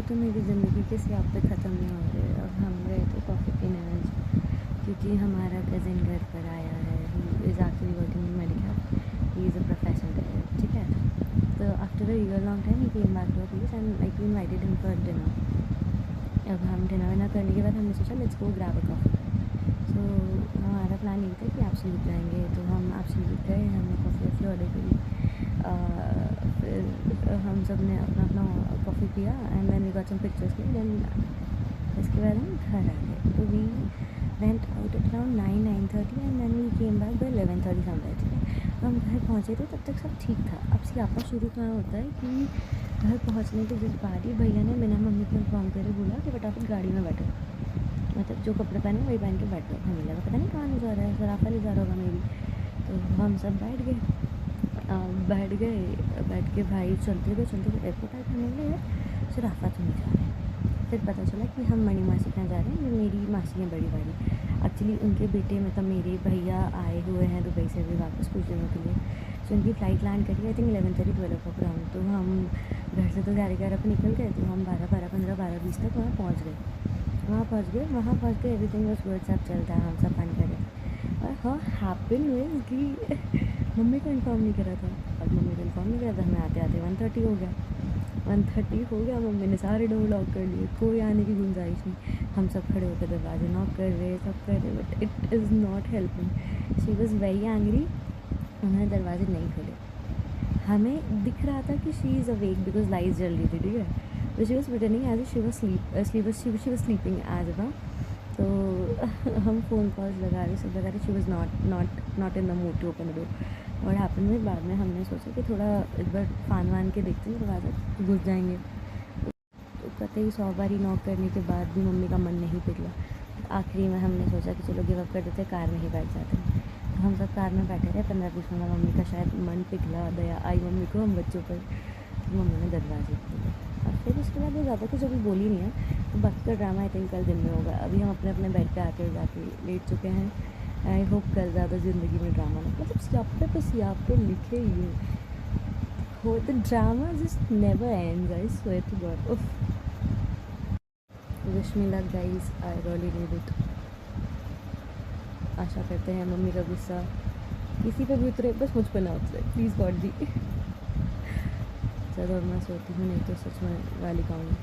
तो मेरी ज़िंदगी के सियापे ख़त्म नहीं हो रहे। अब हम गए थे कॉफ़ी पीने आज, क्योंकि हमारा कज़िन घर पर आया है। He is actually working in medical, he is a professor there, ठीक है। तो after a year long time he came back to our place and like we invited him for dinner. अब हम डिनर विनर करने के बाद हमने सोचा let's go grab a coffee. So हमारा प्लान ये था कि एब्सोल्यूट जाएंगे, तो हम एब्सोल्यूट गए, हमने कॉफ़ी वॉफ़ी ऑर्डर करी। फिर हम सब ने अपना अपना कॉफ़ी पिया and then we got some pictures click. Then इसके बाद हम घर आ गए। तो we went out at around 9-9:30 and then we came back by 11:30 somewhere, ठीक है। हम घर पहुँचे थे, तब तक सब ठीक था। अब सियापा शुरू कहाँ होता है कि घर पहुँचने के जिस बार ही भैया ने बिना मम्मी को इन्फॉर्म करे बोला कि फटाफट गाड़ी में बैठो, मतलब जो कपड़े पहने वही पहन के बैठ गए। हमें लगा पता नहीं कहाँ ले जा रहा है, सराफा ले जा रहा होगा मेरी। तो हम सब बैठ गए। बैठ के भाई चलते गए एयरपोर्ट आए। हमें लगा यार सराफा तो नहीं जा रहे हैं। फिर पता चला कि हम मणि मासी के यहाँ जा रहे हैं। ये मेरी मासी हैं बड़ी वाली, एक्चुअली उनके बेटे मतलब मेरे भैया आए हुए हैं दुबई से अभी वापस कुछ दिनों के लिए। सो उनकी फ़्लाइट लैंड करी आई थिंक 11:30-12 अराउंड। तो हम घर से तो 11:30 पर निकल गए, तो हम 12-15 तक वहाँ पहुँच गए। एवरीथिंग वॉज गुड, सब चलता है, हम सब फन कर रहे थे। और हाँ हैपन हुए कि मम्मी को इन्फॉर्म नहीं करा था। अब मम्मी को इन्फॉर्म नहीं करा था, हमें आते आते 1:30 हो गया। 1:30 हो गया, मम्मी ने सारे डोर लॉक कर लिए, कोई आने की गुंजाइश नहीं। हम सब खड़े होकर दरवाजे नॉक कर रहे, सब कर रहे, but it is not helping. She was very angry, उन्होंने दरवाजे नहीं खोले। हमें दिख रहा था कि she is awake because light जल रही थी, ठीक है। तो she was pretending as she was sleeping as a. तो हम फ़ोन कॉल्स लगा रहे, सब लगा रहे, she was not in the mood to open the door. और हैपन में बाद में हमने सोचा कि थोड़ा एक बार फान वान के देखते हैं, दरवाज़ा घुस जाएंगे। तो कतई 100 बारी नॉक करने के बाद भी मम्मी का मन नहीं पिघला। आखिरी में हमने सोचा कि चलो गिव अप कर देते, कार में ही बैठ जाते हैं। तो हम सब कार में बैठे रहे 15-20 मिनट। मम्मी का शायद मन पिघला, दया आई मम्मी को हम बच्चों पर। तो मम्मी ने दरवाजे खोले और फिर उसके बाद वो ज़्यादा कुछ अभी बोली नहीं है। तो बाकी का ड्रामा आई थिंक कल दिन में होगा। अभी हम अपने अपने बेड पे आकर जाके लेट चुके हैं। आई होप कल ज़्यादा ज़िंदगी में ड्रामा नहीं, मतलब सियापे लिखे ये हो, the drama just never ends, I swear to God. उफ, wish me luck guys, I really need it. आशा करते हैं मम्मी का गुस्सा किसी पे भी उतरे, बस मुझ पर ना उतरे प्लीज़ गॉड जी। चलो अब मैं सोती हूँ, नहीं तो सच में गाली खाऊंगी।